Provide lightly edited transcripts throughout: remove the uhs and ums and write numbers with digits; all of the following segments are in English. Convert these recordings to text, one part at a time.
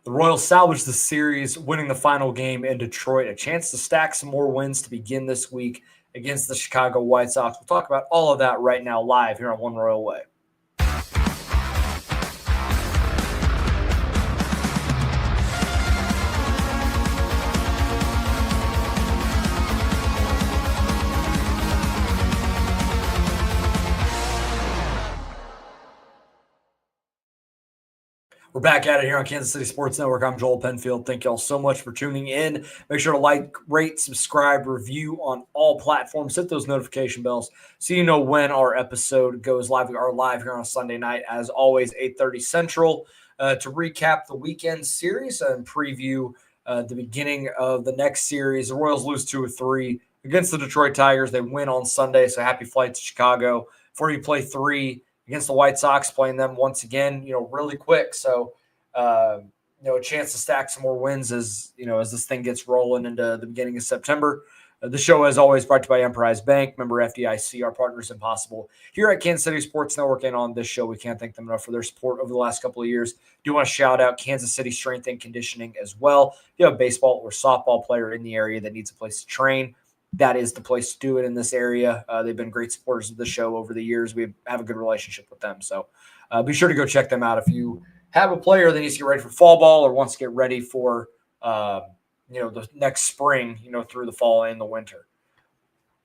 The Royals salvaged the series, winning the final game in Detroit. A chance to stack some more wins to begin this week against the Chicago White Sox. We'll talk about all of that right now live here on One Royal Way. We're back at it here on Kansas City Sports Network. I'm Joel Penfield. Thank y'all so much for tuning in. Make sure to like, rate, subscribe, review on all platforms. Hit those notification bells so you know when our episode goes live. We are live here on a Sunday night, as always, 8:30 Central, to recap the weekend series and preview the beginning of the next series. The Royals lose 2-3 against the Detroit Tigers. They win on Sunday, so happy flight to Chicago. Before you play 3 against the White Sox, playing them once again, really quick. So, a chance to stack some more wins as this thing gets rolling into the beginning of September. The show, as always, brought to you by Emprise Bank, member FDIC, our partners in Possible here at Kansas City Sports Network. And on this show, we can't thank them enough for their support over the last couple of years. Do want to shout out Kansas City Strength and Conditioning as well. If you have a baseball or softball player in the area that needs a place to train, that is the place to do it in this area. They've been great supporters of the show over the years. We have a good relationship with them. So be sure to go check them out if you have a player that needs to get ready for fall ball or wants to get ready for, the next spring, through the fall and the winter.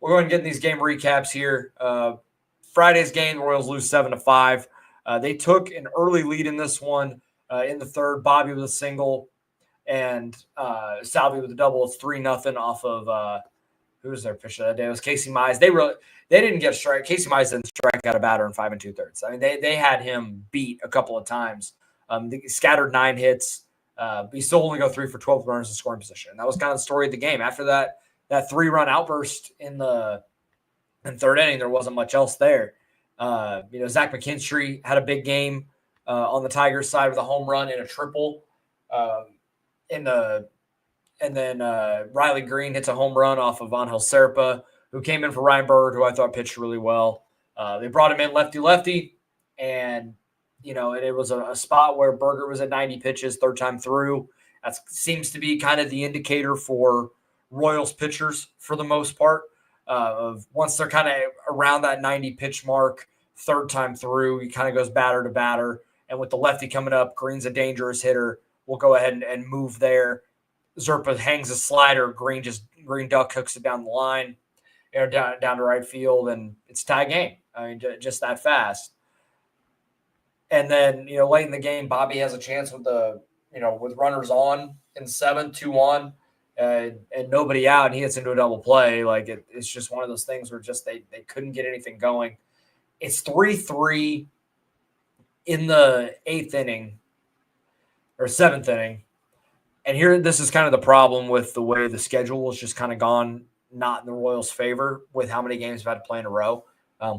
We're going to get these game recaps here. Friday's game, the Royals lose 7-5. They took an early lead in this one in the third. Bobby with a single and Salvi with a double. It's 3-0 off of who was their pitcher that day? It was Casey Mize. They didn't get a strike. Casey Mize didn't strike out a batter in 5 2/3. I mean, they had him beat a couple of times. They scattered 9 hits. But he still only go 3 for 12 runners in scoring position. And that was kind of the story of the game. After that 3-run outburst in third inning, there wasn't much else there. Zach McKinstry had a big game on the Tigers side with a home run and a triple. And then Riley Green hits a home run off of Angel Serpa, who came in for Ryan Bird, who I thought pitched really well. They brought him in lefty-lefty, and it was a spot where Berger was at 90 pitches third time through. That seems to be kind of the indicator for Royals pitchers for the most part. Of once they're kind of around that 90 pitch mark, third time through, he kind of goes batter to batter. And with the lefty coming up, Green's a dangerous hitter. We'll go ahead and move there. Zerpa hangs a slider. Green duck hooks it down the line, down to right field, and it's a tie game. I mean, just that fast. And then, late in the game, Bobby has a chance with with runners on in 7, 2 on, and nobody out, and he gets into a double play. Like it's just one of those things where just they couldn't get anything going. It's 3-3 in the 8th inning or 7th inning. And here, this is kind of the problem with the way the schedule has just kind of gone not in the Royals' favor with how many games they've had to play in a row.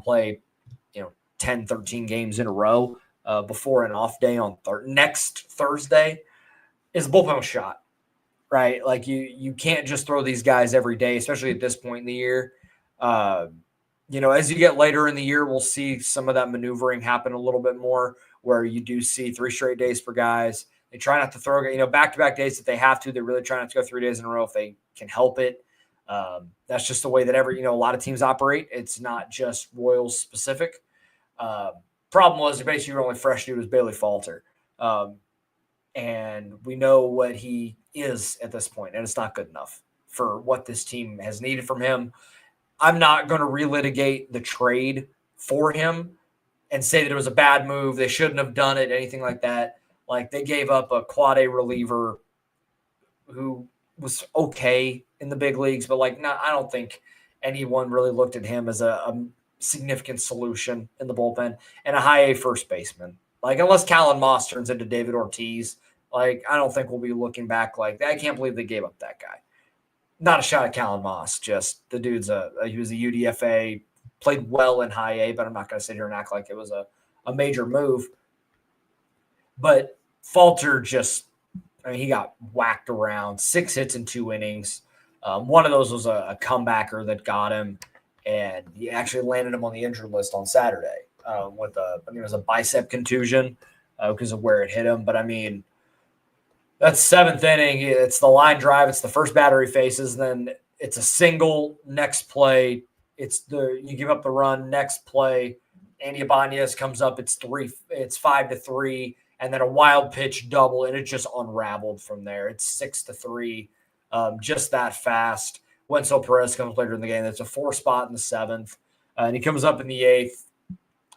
Play, 10, 13 games in a row before an off day on next Thursday. Is the bullpen was shot, right? Like you can't just throw these guys every day, especially at this point in the year. As you get later in the year, we'll see some of that maneuvering happen a little bit more, where you do see 3 straight days for guys. They try not to throw, back-to-back days if they have to. They really try not to go 3 days in a row if they can help it. That's just the way that a lot of teams operate. It's not just Royals specific. Problem was, basically your only fresh dude was Bailey Falter. And we know what he is at this point, and it's not good enough for what this team has needed from him. I'm not going to relitigate the trade for him and say that it was a bad move. They shouldn't have done it, anything like that. Like, they gave up a quad A reliever who was okay in the big leagues, but I don't think anyone really looked at him as a significant solution in the bullpen, and a high A first baseman. Unless Callan Moss turns into David Ortiz, I don't think we'll be looking back like that. I can't believe they gave up that guy. Not a shot at Callan Moss, just the dude's he was a UDFA, played well in high A, but I'm not going to sit here and act like it was a major move. But Falter he got whacked around, 6 hits in 2 innings. One of those was a comebacker that got him, and he actually landed him on the injured list on Saturday with it was a bicep contusion because of where it hit him. But That's seventh inning. It's the line drive. It's the first batter he faces. Then it's a single. Next play, you give up the run. Next play, Andy Ibanez comes up. It's 5-3, and then a wild pitch double, and it just unraveled from there. It's 6-3, just that fast. Wenzel Perez comes later in the game. It's a 4 spot in the 7th, and he comes up in the 8th.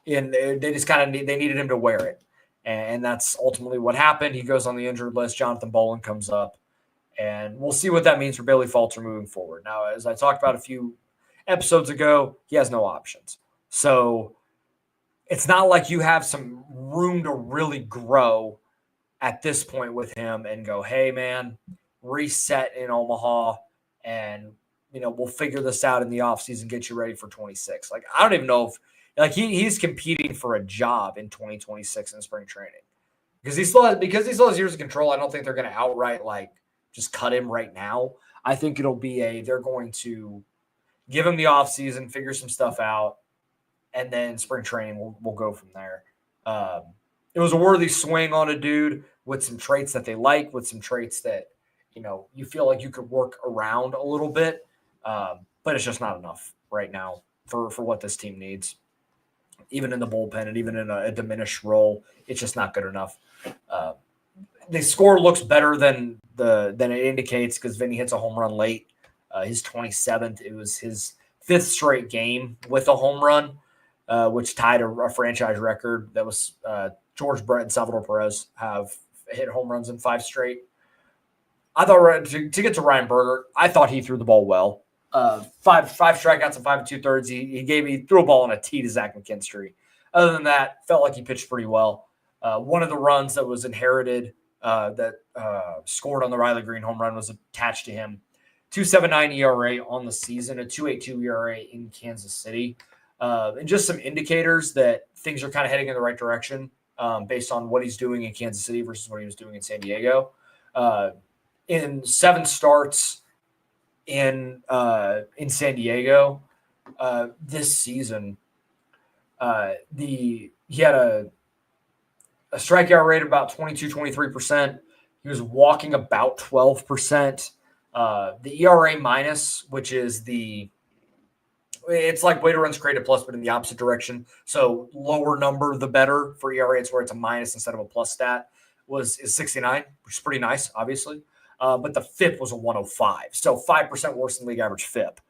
And they just they needed him to wear it. And that's ultimately what happened. He goes on the injured list. Jonathan Bolin comes up. And we'll see what that means for Bailey Falter moving forward. Now, as I talked about a few episodes ago, he has no options. So it's not like you have some room to really grow at this point with him and go, hey, man, reset in Omaha and, we'll figure this out in the offseason, get you ready for 26. Like, I don't even know if he's competing for a job in 2026 in spring training because he still has years of control. I don't think they're going to outright just cut him right now. I think it'll be they're going to give him the offseason, figure some stuff out, and then spring training we'll go from there. It was a worthy swing on a dude with some traits that they like, with some traits that you feel like you could work around a little bit, but it's just not enough right now for what this team needs. Even in the bullpen and even in a diminished role, it's just not good enough. The score looks better than it indicates because Vinny hits a home run late, his 27th. It was his 5th straight game with a home run, which tied a franchise record. That was George Brett and Salvador Perez have hit home runs in 5 straight. I thought to get to Ryan Berger, I thought he threw the ball well. 5 strikeouts and 5 2/3. He threw a ball on a tee to Zach McKinstry. Other than that, felt like he pitched pretty well. One of the runs that was inherited that scored on the Riley Green home run was attached to him. 2.79 ERA on the season, a 2.82 ERA in Kansas City, and just some indicators that things are kind of heading in the right direction based on what he's doing in Kansas City versus what he was doing in San Diego. In 7 starts in San Diego this season, he had a strikeout rate of about 22-23%. He was walking about 12%. The ERA minus, which is it's like weighted runs created plus, but in the opposite direction. So lower number, the better for ERA. It's where it's a minus instead of a plus stat. Is 69, which is pretty nice, obviously. But the FIP was a 105. So 5% worse than league average FIP,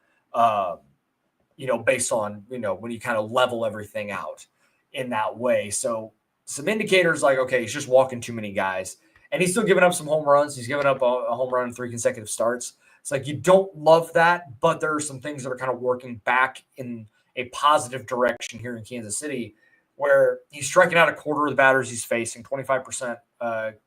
based on, when you kind of level everything out in that way. So some indicators like, okay, he's just walking too many guys. And he's still giving up some home runs. He's given up a home run in 3 consecutive starts. It's like you don't love that, but there are some things that are kind of working back in a positive direction here in Kansas City, where he's striking out a quarter of the batters he's facing, 25%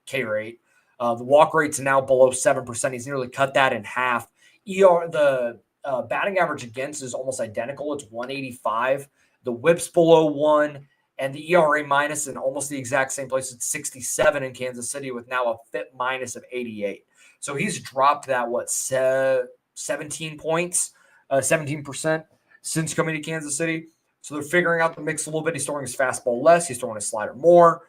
K rate. The walk rate's now below 7%. He's nearly cut that in half. The batting average against is almost identical. It's 185. The whip's below 1. And the ERA minus in almost the exact same place. It's 67 in Kansas City with now a FIP minus of 88. So he's dropped that, 17 points, 17% since coming to Kansas City. So they're figuring out the mix a little bit. He's throwing his fastball less. He's throwing his slider more.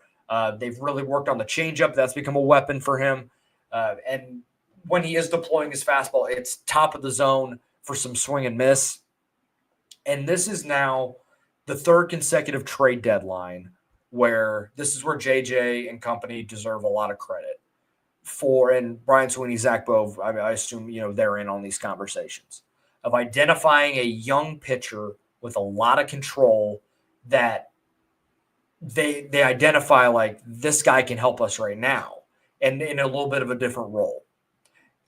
They've really worked on the changeup. That's become a weapon for him. And when he is deploying his fastball, it's top of the zone for some swing and miss. And this is now the 3rd consecutive trade deadline where this is where JJ and company deserve a lot of credit for, and Brian Sweeney, Zach Bove, I assume, they're in on these conversations of identifying a young pitcher with a lot of control that they identify like this guy can help us right now and in a little bit of a different role.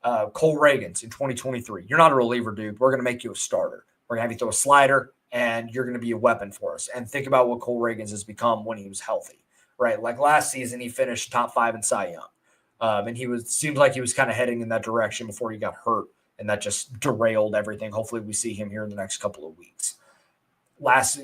Cole Reagans in 2023. You're not a reliever, dude. We're going to make you a starter. We're going to have you throw a slider, and you're going to be a weapon for us. And think about what Cole Reagans has become when he was healthy, right? Like last season, he finished top 5 in Cy Young. And seemed like he was kind of heading in that direction before he got hurt, and that just derailed everything. Hopefully we see him here in the next couple of weeks. Last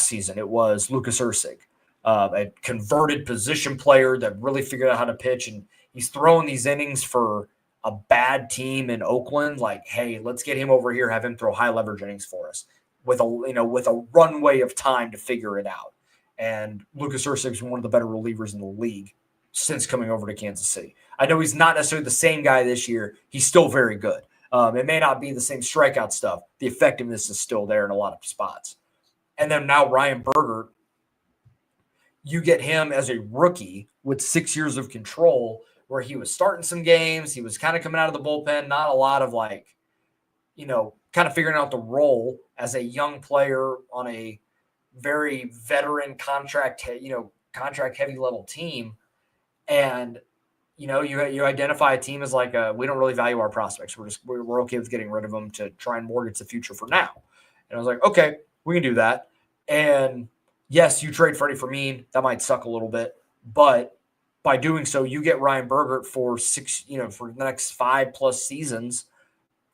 season, it was Lucas Ursig, a converted position player that really figured out how to pitch, and he's throwing these innings for a bad team in Oakland. Like, hey, let's get him over here, have him throw high leverage innings for us with a runway of time to figure it out. And Lucas Ursig is one of the better relievers in the league since coming over to Kansas City. I know he's not necessarily the same guy this year. He's still very good. It may not be the same strikeout stuff. The effectiveness is still there in a lot of spots. And then now Ryan Berger, you get him as a rookie with 6 years of control where he was starting some games. He was kind of coming out of the bullpen, not a lot of kind of figuring out the role as a young player on a very veteran contract heavy level team. And, you identify a team as like, we don't really value our prospects. We're okay with getting rid of them to try and mortgage the future for now. And I was like, okay, we can do that. And yes, you trade Freddie Fermin. That might suck a little bit, but by doing so, you get Ryan Berger for for the next 5+ seasons.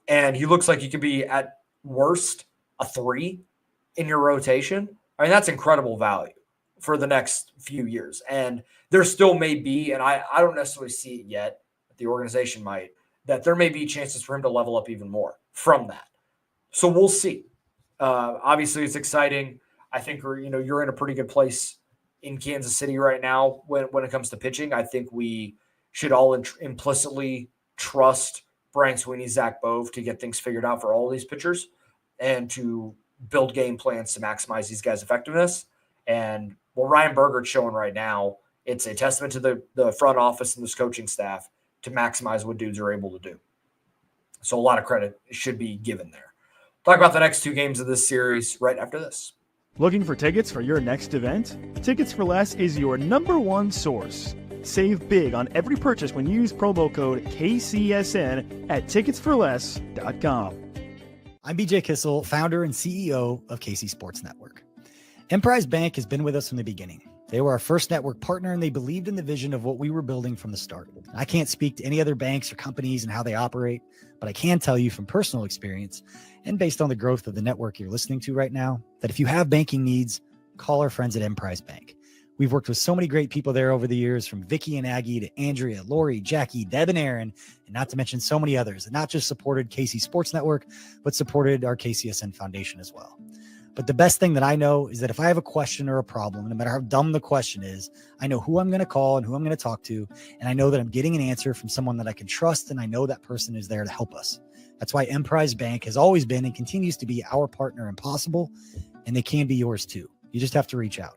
And he looks like he could be at worst a 3 in your rotation. I mean, that's incredible value for the next few years. And there still may be, and I don't necessarily see it yet, but the organization might, that there may be chances for him to level up even more from that. So we'll see. Obviously, it's exciting. I think you're in a pretty good place in Kansas City right now when it comes to pitching. I think we should all implicitly trust Brian Sweeney, Zach Bove to get things figured out for all of these pitchers and to build game plans to maximize these guys' effectiveness. And what Ryan Berger's showing right now, it's a testament to the front office and this coaching staff to maximize what dudes are able to do. So a lot of credit should be given there. Talk about the next 2 games of this series right after this. Looking for tickets for your next event? Tickets for Less is your #1 source. Save big on every purchase when you use promo code KCSN at ticketsforless.com. I'm BJ Kissel, founder and CEO of KC Sports Network. Emprise Bank has been with us from the beginning. They were our first network partner, and they believed in the vision of what we were building from the start. I can't speak to any other banks or companies and how they operate, but I can tell you from personal experience and based on the growth of the network you're listening to right now, that if you have banking needs, call our friends at Emprise Bank. We've worked with so many great people there over the years, from Vicky and Aggie to Andrea, Lori, Jackie, Deb, and Aaron, and not to mention so many others that not just supported KC Sports Network, but supported our KCSN Foundation as well. But the best thing that I know is that if I have a question or a problem, no matter how dumb the question is, I know who I'm going to call and who I'm going to talk to. And I know that I'm getting an answer from someone that I can trust. And I know that person is there to help us. That's why Emprise Bank has always been and continues to be our partner in Possible. And they can be yours too. You just have to reach out.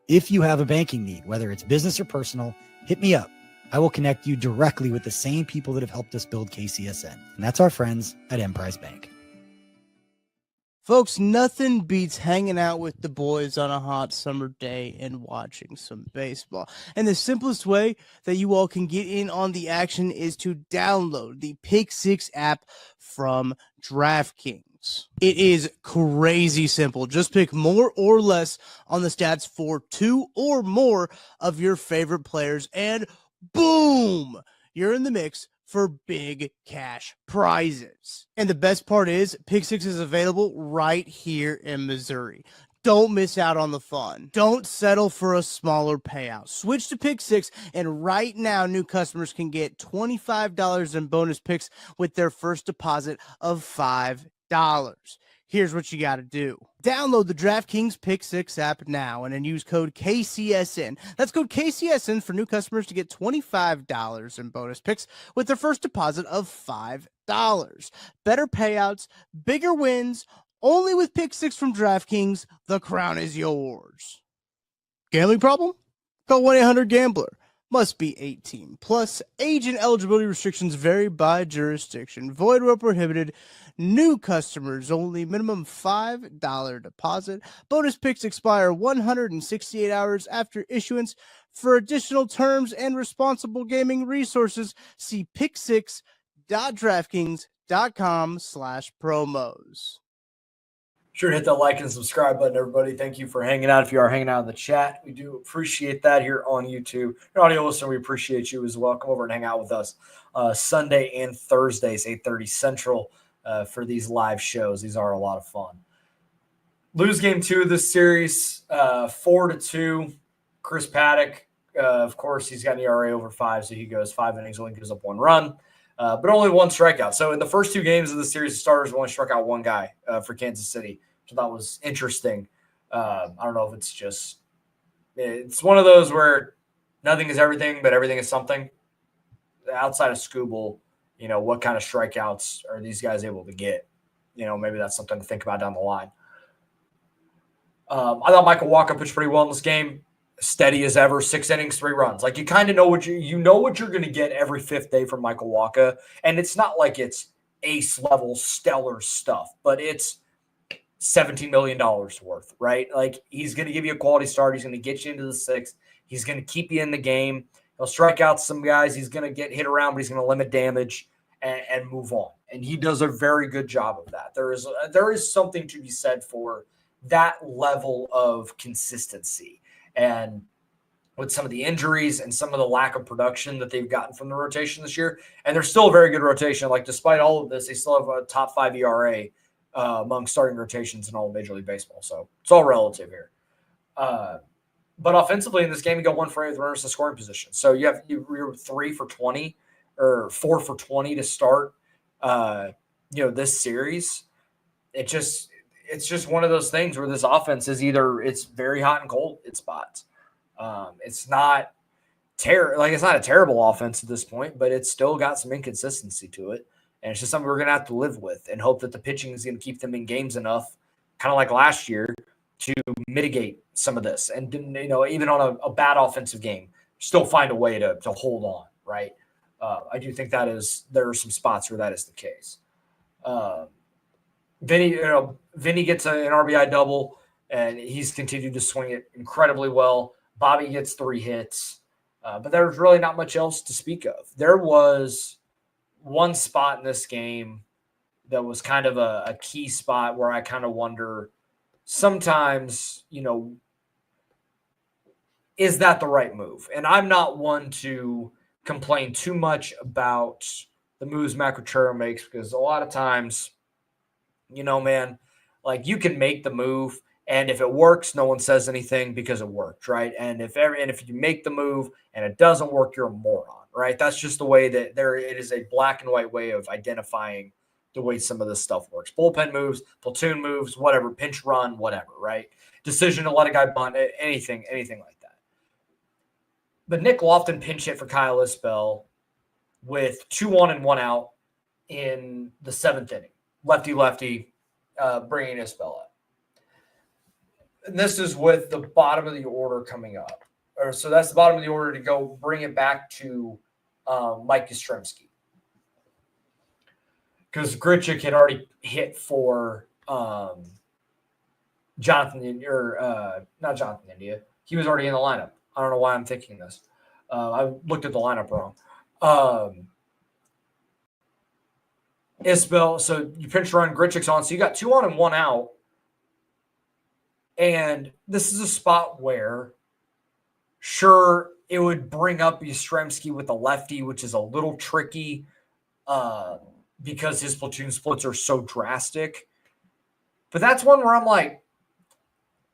If you have a banking need, whether it's business or personal, hit me up. I will connect you directly with the same people that have helped us build KCSN. And that's our friends at Emprise Bank. Folks, nothing beats hanging out with the boys on a hot summer day and watching some baseball. And the simplest way that you all can get in on the action is to download the Pick 6 app from DraftKings. It is crazy simple. Just pick more or less on the stats for 2 or more of your favorite players, and boom, you're in the mix for big cash prizes. And the best part is, Pick 6 is available right here in Missouri. Don't miss out on the fun. Don't settle for a smaller payout. Switch to Pick 6, and right now, new customers can get $25 in bonus picks with their first deposit of $5. Here's what you got to do. Download the DraftKings Pick 6 app now and then use code KCSN. That's code KCSN for new customers to get $25 in bonus picks with their first deposit of $5. Better payouts, bigger wins, only with Pick 6 from DraftKings. The crown is yours. Gambling problem? Call 1-800-GAMBLER. Must be 18 plus. Age and eligibility restrictions vary by jurisdiction. Void where prohibited. New customers only. Minimum $5 deposit. Bonus picks expire 168 hours after issuance. For additional terms and responsible gaming resources, see pick6.draftkings.com/promos. Sure to hit that like and subscribe button, everybody. Thank you for hanging out. If you are hanging out in the chat, we do appreciate that here on YouTube. Your audio listener, we appreciate you as well. Come over and hang out with us Sunday and Thursdays, 8:30 Central, for these live shows. These are a lot of fun. Lose game 2 of this series, 4-2. Chris Paddock, of course, he's got an ERA over 5, so he goes 5 innings, only gives up 1 run. But only 1 strikeout. So in the first 2 games of the series, the starters only struck out 1 guy for Kansas City, which I thought was interesting. I don't know if it's one of those where nothing is everything, but everything is something. outside of Scooble, what kind of strikeouts are these guys able to get? Maybe that's something to think about down the line. I thought Michael Walker pitched pretty well in this game. Steady as ever, 6 innings, 3 runs. Like, you kind of know what you're going to get every 5th day from Michael Walker. And it's not like it's ace level stellar stuff, but it's $17 million worth, right? Like, he's going to give you a quality start. He's going to get you into the 6th. He's going to keep you in the game. He'll strike out some guys. He's going to get hit around, but he's going to limit damage and move on. And he does a very good job of that. There is something to be said for that level of consistency. And with some of the injuries and some of the lack of production that they've gotten from the rotation this year, and they're still a very good rotation. Like, despite all of this, they still have a top 5 ERA among starting rotations in all of Major League Baseball. So it's all relative here. But offensively in this game, you got 1 for 8 with runners in scoring position. So you're 3 for 20 or 4 for 20 to start, this series. It's just one of those things where this offense is it's very hot and cold in spots. It's not it's not a terrible offense at this point, but it's still got some inconsistency to it. And it's just something we're going to have to live with and hope that the pitching is going to keep them in games enough, kind of like last year, to mitigate some of this. And, even on a bad offensive game, still find a way to hold on, right? I do think there are some spots where that is the case. Vinny gets an RBI double, and he's continued to swing it incredibly well. Bobby gets 3 hits, but there's really not much else to speak of. There was one spot in this game that was kind of a key spot where I kind of wonder sometimes, is that the right move? And I'm not one to complain too much about the moves Matt Quatrero makes, because a lot of times, man, like, you can make the move, and if it works, no one says anything because it worked, right? And if you make the move and it doesn't work, you're a moron, right? That's just the way that it is a black and white way of identifying the way some of this stuff works. Bullpen moves, platoon moves, whatever, pinch run, whatever, right? Decision to let a guy bunt, anything like that. But Nick Lofton pinch hit for Kyle Isbell with 2 on and 1 out in the 7th inning. Lefty, bringing Isbell up. And this is with the bottom of the order coming up. So that's the bottom of the order to go bring it back to Mike Yastrzemski. Because Grichuk had already hit for not Jonathan India. He was already in the lineup. I don't know why I'm thinking this. I looked at the lineup wrong. Isbell, so you pinch run, Grichuk's on. So you got 2 on and 1 out. And this is a spot where, sure, it would bring up Yastrzemski with a lefty, which is a little tricky because his platoon splits are so drastic. But that's one where I'm like,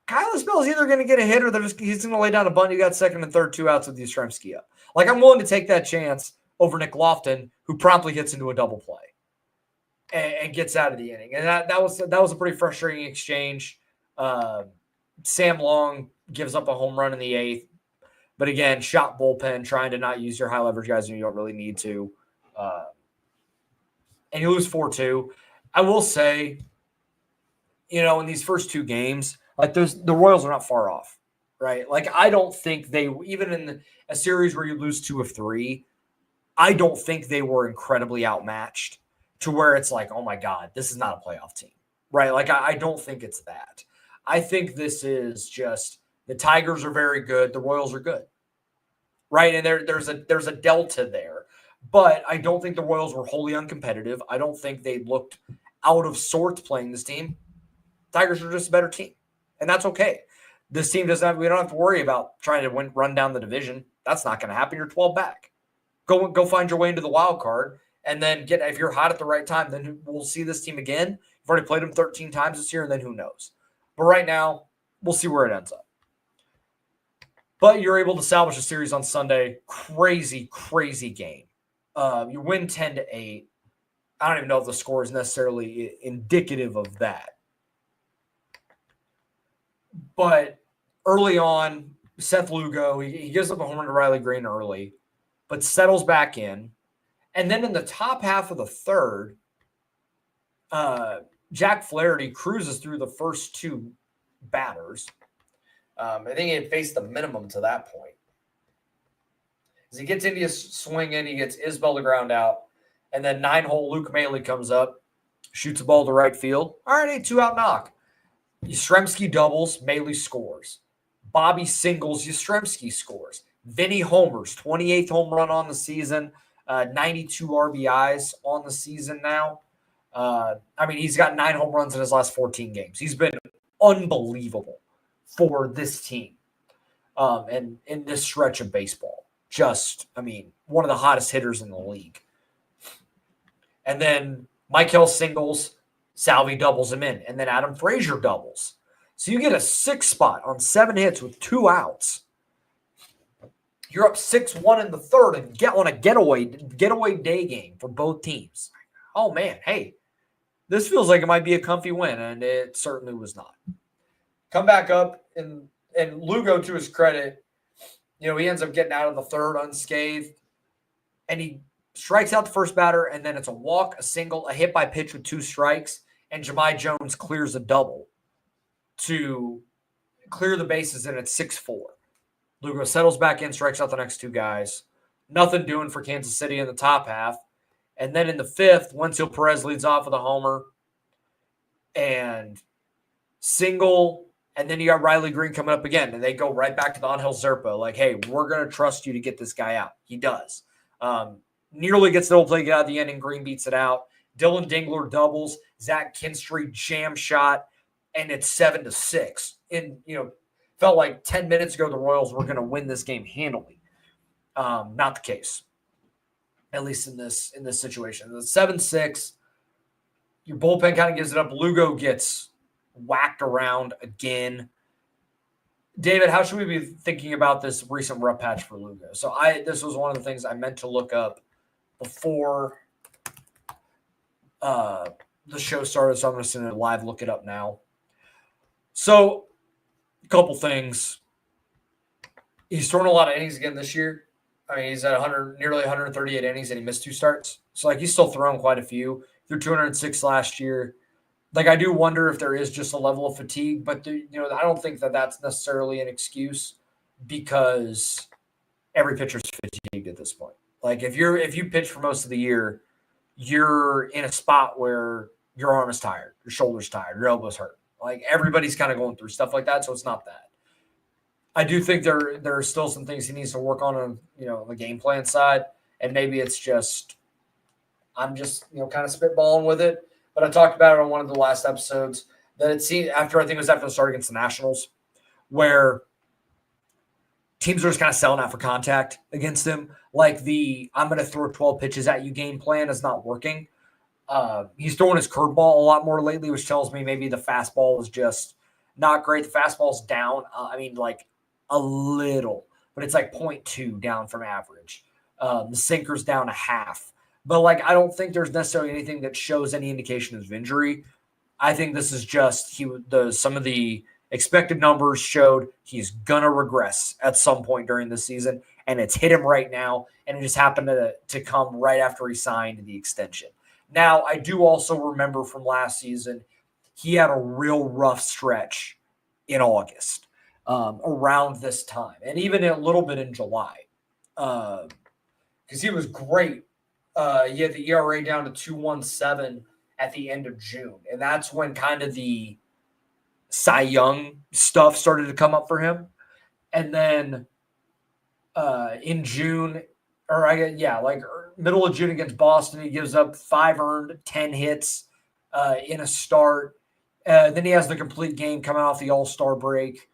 Kyle Isbell is either going to get a hit or he's going to lay down a bunt. You got 2nd and 3rd, 2 outs with Yastrzemski up. Like, I'm willing to take that chance over Nick Lofton, who promptly gets into a double play and gets out of the inning. And that was a pretty frustrating exchange. Sam Long gives up a home run in the 8th, but again, shot bullpen, trying to not use your high leverage guys when you don't really need to. And you lose 4-2. I will say, in these first 2 games, like, the Royals are not far off, right? Like, I don't think even in a series where you lose 2 of 3, I don't think they were incredibly outmatched to where it's like, oh my God, this is not a playoff team, right? Like, I don't think it's that. I think this is just the Tigers are very good. The Royals are good, right? And there's a delta there. But I don't think the Royals were wholly uncompetitive. I don't think they looked out of sorts playing this team. Tigers are just a better team, and that's okay. This team we don't have to worry about trying to run down the division. That's not going to happen. You're 12 back. Go find your way into the wild card, and then if you're hot at the right time, then we'll see this team again. You've already played them 13 times this year, and then who knows? But right now, we'll see where it ends up. But you're able to salvage a series on Sunday. Crazy, crazy game. You win 10-8. I don't even know if the score is necessarily indicative of that. But early on, Seth Lugo, he gives up a home run to Riley Green early, but settles back in. And then in the top half of the third, Jack Flaherty cruises through the first two batters. I think he had faced the minimum to that point. As he gets into his swing in, he gets Isbell to ground out. And then 9-hole Luke Maley comes up, shoots a ball to right field. All right, 2-out knock. Yastrzemski doubles, Maley scores. Bobby singles, Yastrzemski scores. Vinny homers, 28th home run on the season, 92 RBIs on the season now. He's got 9 home runs in his last 14 games. He's been unbelievable for this team and in this stretch of baseball. One of the hottest hitters in the league. And then Michael singles, Salvi doubles him in, and then Adam Frazier doubles. So you get a 6 spot on 7 hits with 2 outs. You're up 6-1 in the third and get on a getaway day game for both teams. Oh, man, hey, this feels like it might be a comfy win, and it certainly was not. Come back up, and Lugo, to his credit, he ends up getting out of the third unscathed, and he strikes out the first batter, and then it's a walk, a single, a hit by pitch with 2 strikes, and Jahmai Jones clears a double to clear the bases, and it's 6-4. Lugo settles back in, strikes out the next 2 guys. Nothing doing for Kansas City in the top half. And then in the 5th, Wenzel Perez leads off with a homer and single. And then you got Riley Green coming up again. And they go right back to the Angel Zerpa. Like, hey, we're going to trust you to get this guy out. He does. Nearly gets the whole play out of the inning. Green beats it out. Dylan Dingler doubles. Zach Kinstry jam shot. And it's 7-6. And, felt like 10 minutes ago the Royals were going to win this game handily. Not the case. At least in this situation. The 7-6, your bullpen kind of gives it up. Lugo gets whacked around again. David, how should we be thinking about this recent rough patch for Lugo? So this was one of the things I meant to look up before the show started, so I'm just going to live look it up now. So, a couple things. He's thrown a lot of innings again this year. He's at nearly 138 innings, and he missed 2 starts. So, he's still thrown quite a few. Threw 206 last year. I do wonder if there is just a level of fatigue, but, I don't think that that's necessarily an excuse because every pitcher's fatigued at this point. If you pitch for most of the year, you're in a spot where your arm is tired, your shoulder's tired, your elbow's hurt. Everybody's kind of going through stuff like that, so it's not that. I do think there are still some things he needs to work on the game plan side, and maybe it's just I'm just kind of spitballing with it. But I talked about it on one of the last episodes that it seemed after the start against the Nationals, where teams are just kind of selling out for contact against him. I'm going to throw 12 pitches at you game plan is not working. He's throwing his curveball a lot more lately, which tells me maybe the fastball is just not great. The fastball's down. A little, but it's 0.2 down from average. The sinker's down a half. But I don't think there's necessarily anything that shows any indication of injury. I think this is just some of the expected numbers showed he's gonna regress at some point during the season, and it's hit him right now, and it just happened to come right after he signed the extension. Now, I do also remember from last season, he had a real rough stretch in August. Around this time, and even a little bit in July, because he was great. He had the ERA down to 2.17 at the end of June, and that's when kind of the Cy Young stuff started to come up for him. And then in June, middle of June against Boston, he gives up 5 earned, 10 hits in a start. Then he has the complete game coming off the All-Star break.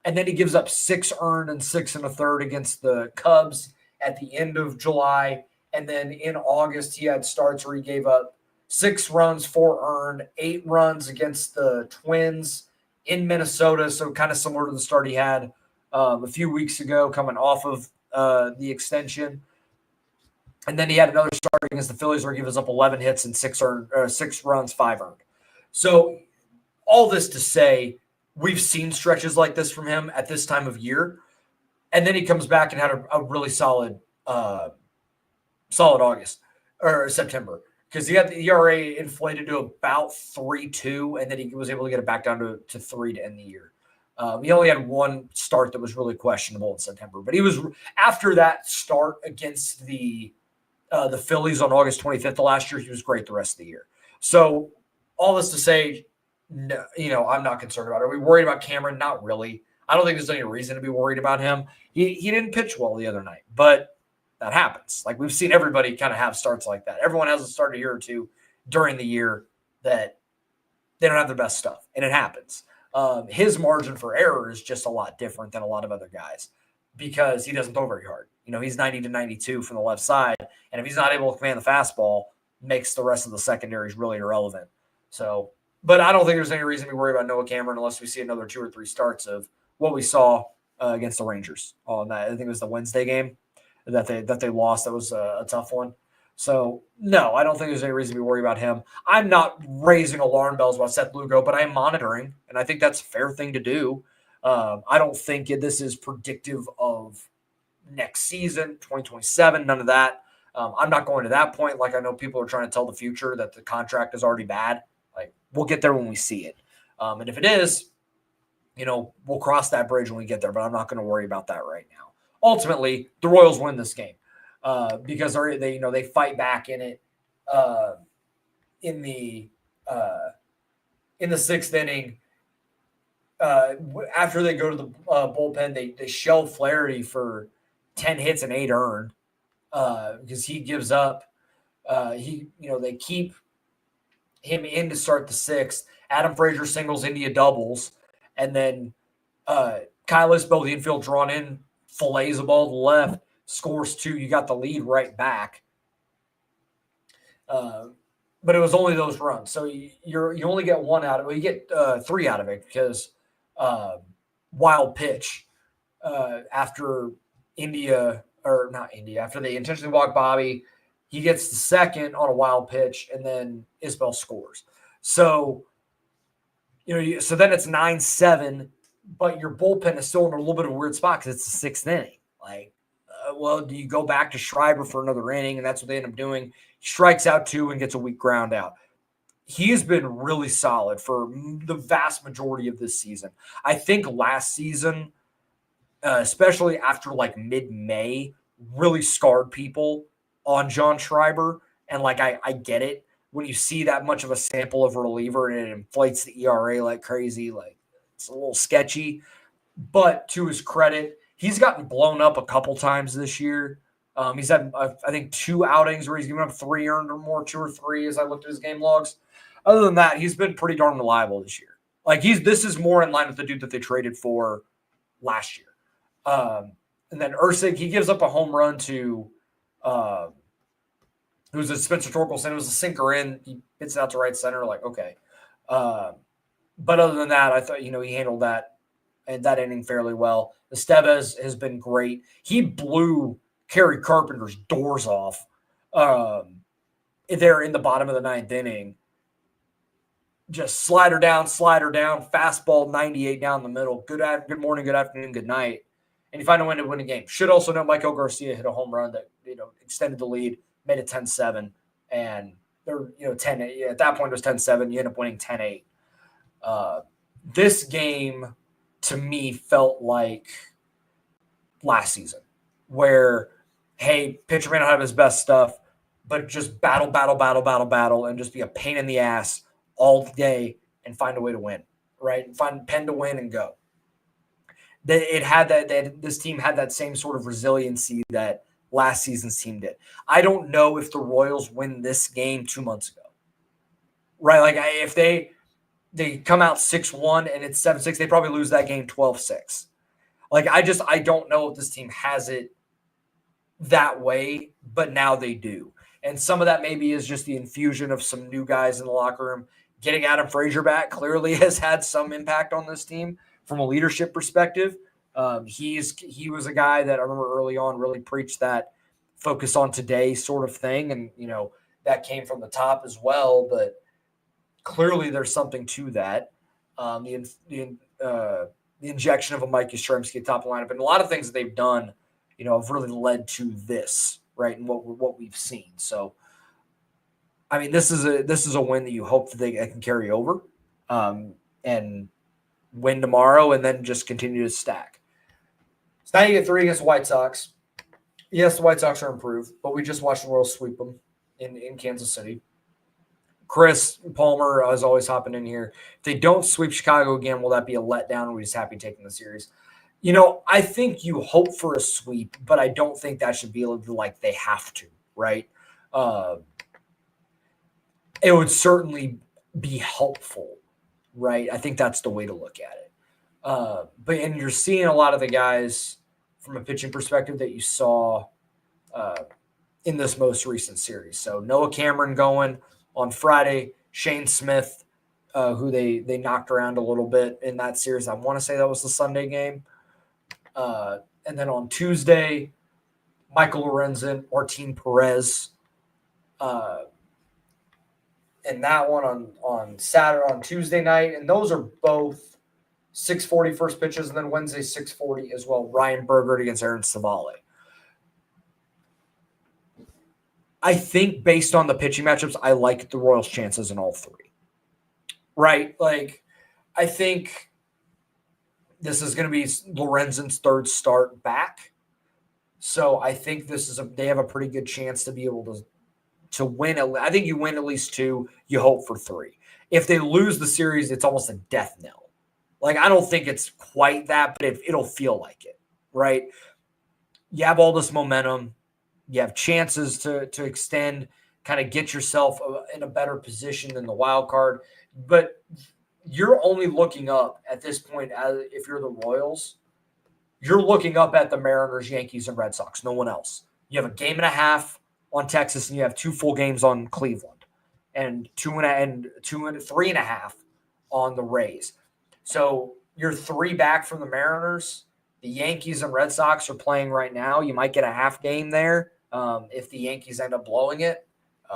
And then he gives up 6 earned and 6 1/3 against the Cubs at the end of July. And then in August, he had starts where he gave up 6 runs, 4 earned, 8 runs against the Twins in Minnesota. So kind of similar to the start he had a few weeks ago coming off of the extension. And then he had another start against the Phillies where he gives up 11 hits and 6 runs, 5 earned. So all this to say, we've seen stretches like this from him at this time of year. And then he comes back and had a really solid solid August or September, because he had the ERA inflated to about 3.2, and then he was able to get it back down to 3 to end the year. He only had one start that was really questionable in September, but he was after that start against the Phillies on August 25th of last year. He was great the rest of the year. So all this to say, no, I'm not concerned about it. Are we worried about Cameron? Not really. I don't think there's any reason to be worried about him. He didn't pitch well the other night, but that happens. Like, we've seen everybody kind of have starts like that. Everyone has a start a year or two during the year that they don't have their best stuff, and it happens. His margin for error is just a lot different than a lot of other guys because he doesn't throw very hard. He's 90 to 92 from the left side, and if he's not able to command the fastball, makes the rest of the secondaries really irrelevant. So, but I don't think there's any reason to be worried about Noah Cameron unless we see another 2 or 3 starts of what we saw against the Rangers on that. I think it was the Wednesday game that they lost. That was a tough one. So, no, I don't think there's any reason to be worried about him. I'm not raising alarm bells about Seth Lugo, but I am monitoring, and I think that's a fair thing to do. I don't think this is predictive of next season, 2027, none of that. I'm not going to that point. Like, I know people are trying to tell the future that the contract is already bad. Like, we'll get there when we see it. And if it is, we'll cross that bridge when we get there, but I'm not going to worry about that right now. Ultimately, the Royals win this game because they fight back in it in the 6th inning. After they go to the bullpen, they shell Flaherty for 10 hits and 8 earned because he gives up. They keep him in to start the 6th. Adam Frazier singles, India doubles, and then Kyle Isbell, the infield drawn in, fillets a ball to the left, scores 2. You got the lead right back. But it was only those runs. So you only get 1 out of it. You get 3 out of it because wild pitch after after they intentionally walk Bobby, he gets the second on a wild pitch, and then Isbell scores. So, so then it's 9-7, but your bullpen is still in a little bit of a weird spot because it's the 6th inning. Like, do you go back to Schreiber for another inning? And that's what they end up doing. He strikes out 2 and gets a weak ground out. He has been really solid for the vast majority of this season. I think last season, especially after like mid-May, really scarred people on John Schreiber. And I get it. When you see that much of a sample of a reliever and it inflates the ERA like crazy, it's a little sketchy. But to his credit, he's gotten blown up a couple times this year. He's had, I think, 2 outings where he's given up 3 earned or more, 2 or 3 as I looked at his game logs. Other than that, he's been pretty darn reliable this year. This is more in line with the dude that they traded for last year. And then Ursig, he gives up a home run to who's a Spencer Torkelson. It was a sinker in. He hits it out to right center. Okay. But other than that, I thought, he handled that inning fairly well. Estevez has been great. He blew Kerry Carpenter's doors off there in the bottom of the 9th inning. Just slider down, fastball 98 down the middle. Good morning, good afternoon, good night. And you find a way to win a game. Should also know Michael Garcia hit a home run that extended the lead, made it 10-7, and they're 10-8. At that point it was 10-7. You end up winning 10-8. This game to me felt like last season, where pitcher may not have his best stuff, but just battle, and just be a pain in the ass all day and find a way to win, right? And find pen to win and go. This team had that same sort of resiliency that last season's team did. I don't know if the Royals win this game 2 months ago, right? If they come out 6-1 and it's 7-6, they probably lose that game 12-6. I don't know if this team has it that way, but now they do. And some of that maybe is just the infusion of some new guys in the locker room. Getting Adam Frazier back clearly has had some impact on this team from a leadership perspective. He was a guy that I remember early on really preached that focus on today sort of thing. And, that came from the top as well, but clearly there's something to that. The injection of a Mike Yastrzemski at top of the lineup and a lot of things that they've done, have really led to this, right? And what we've seen. So, I mean, this is a win that you hope that they can carry over, and win tomorrow, and then just continue to stack. So now you get 3 against the White Sox. Yes, the White Sox are improved, but we just watched the Royals sweep them in Kansas City. Chris Palmer is always hopping in here. If they don't sweep Chicago again, will that be a letdown? Or are we just happy taking the series? I think you hope for a sweep, but I don't think that should be like they have to, right? It would certainly be helpful, right? I think that's the way to look at it. And you're seeing a lot of the guys from a pitching perspective that you saw in this most recent series. So Noah Cameron going on Friday, Shane Smith, who they knocked around a little bit in that series. I want to say that was the Sunday game. And then on Tuesday, Michael Lorenzen, Martin Perez. And that one on Tuesday night. And those are both 6:40 first pitches, and then Wednesday 6:40 as well. Ryan Bergert against Aaron Savale. I think based on the pitching matchups, I like the Royals' chances in all 3. Right? Like, I think this is going to be Lorenzen's 3rd start back. So I think they have a pretty good chance to be able to win. I think you win at least 2. You hope for 3. If they lose the series, it's almost a death knell. Like, I don't think it's quite that, but it'll feel like it, right? You have all this momentum. You have chances to extend, kind of get yourself in a better position than the wild card. But you're only looking up at this point, if you're the Royals, you're looking up at the Mariners, Yankees, and Red Sox, no one else. You have a game and a half on Texas, and you have 2 full games on Cleveland, and 3.5 on the Rays. So you're 3 back from the Mariners. The Yankees and Red Sox are playing right now. You might get a half game there if the Yankees end up blowing it,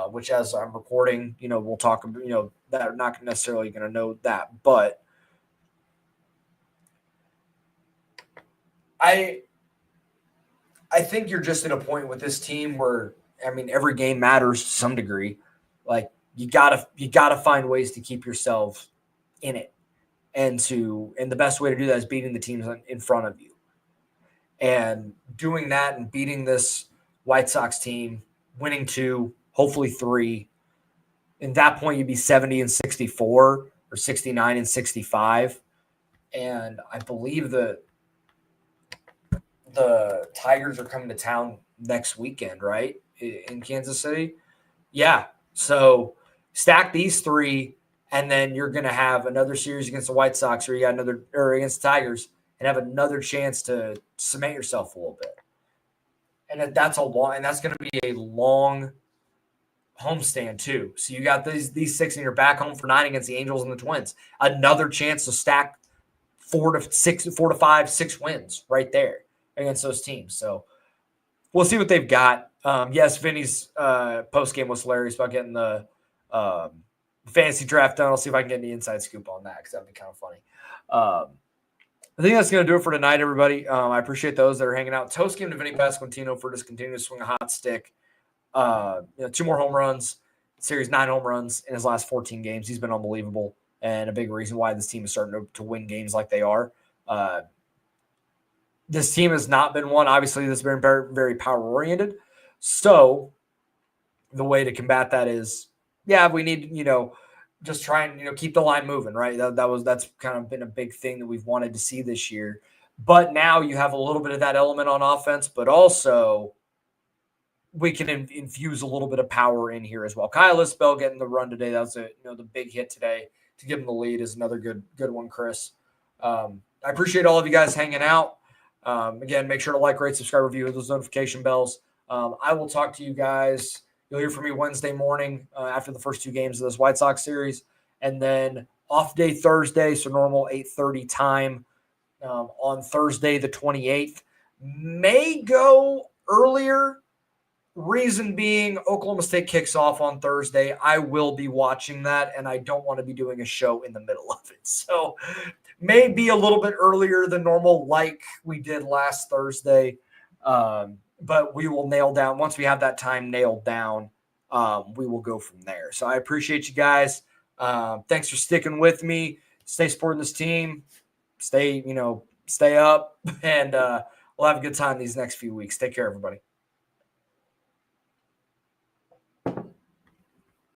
which, as I'm recording, we'll talk about, that are not necessarily going to know that. But I think you're just at a point with this team where, I mean, every game matters to some degree. Like, you gotta find ways to keep yourself in it. And the best way to do that is beating the teams in front of you. And doing that and beating this White Sox team, winning 2, hopefully 3. At that point, you'd be 70-64 or 69-65. And I believe the Tigers are coming to town next weekend, right? In Kansas City. Yeah. So stack these 3. And then you're going to have another series against the White Sox, or against the Tigers, and have another chance to cement yourself a little bit. And that's going to be a long homestand too. So you got these 6, and you're back home for 9 against the Angels and the Twins. Another chance to stack 4 to 5, 6 wins right there against those teams. So we'll see what they've got. Yes, Vinny's post game was hilarious about getting the fantasy draft done. I'll see if I can get any inside scoop on that, because that'd be kind of funny. I think that's going to do it for tonight, everybody. I appreciate those that are hanging out. Toast game to Vinny Pasquantino for just continuing to swing a hot stick. 2 more home runs, series 9 home runs in his last 14 games. He's been unbelievable, and a big reason why this team is starting to win games like they are. This team has not been one, obviously, that's been very, very power-oriented. So the way to combat that is, we need, just try and, keep the line moving, right? That's kind of been a big thing that we've wanted to see this year. But now you have a little bit of that element on offense, but also we can infuse a little bit of power in here as well. Kyle Isbell getting the run today. That was the big hit today to give him the lead is another good one, Chris. I appreciate all of you guys hanging out. Again, make sure to like, rate, subscribe, review, with those notification bells. I will talk to you guys. You'll hear from me Wednesday morning after the first 2 games of this White Sox series. And then off day Thursday, so normal 8:30 time on Thursday the 28th. May go earlier. Reason being, Oklahoma State kicks off on Thursday. I will be watching that, and I don't want to be doing a show in the middle of it. So may be a little bit earlier than normal, like we did last Thursday. but we will nail down once we have that time nailed down. We will go from there. So I appreciate you guys. Thanks for sticking with me. Stay supporting this team. Stay up, and we'll have a good time these next few weeks. Take care, everybody.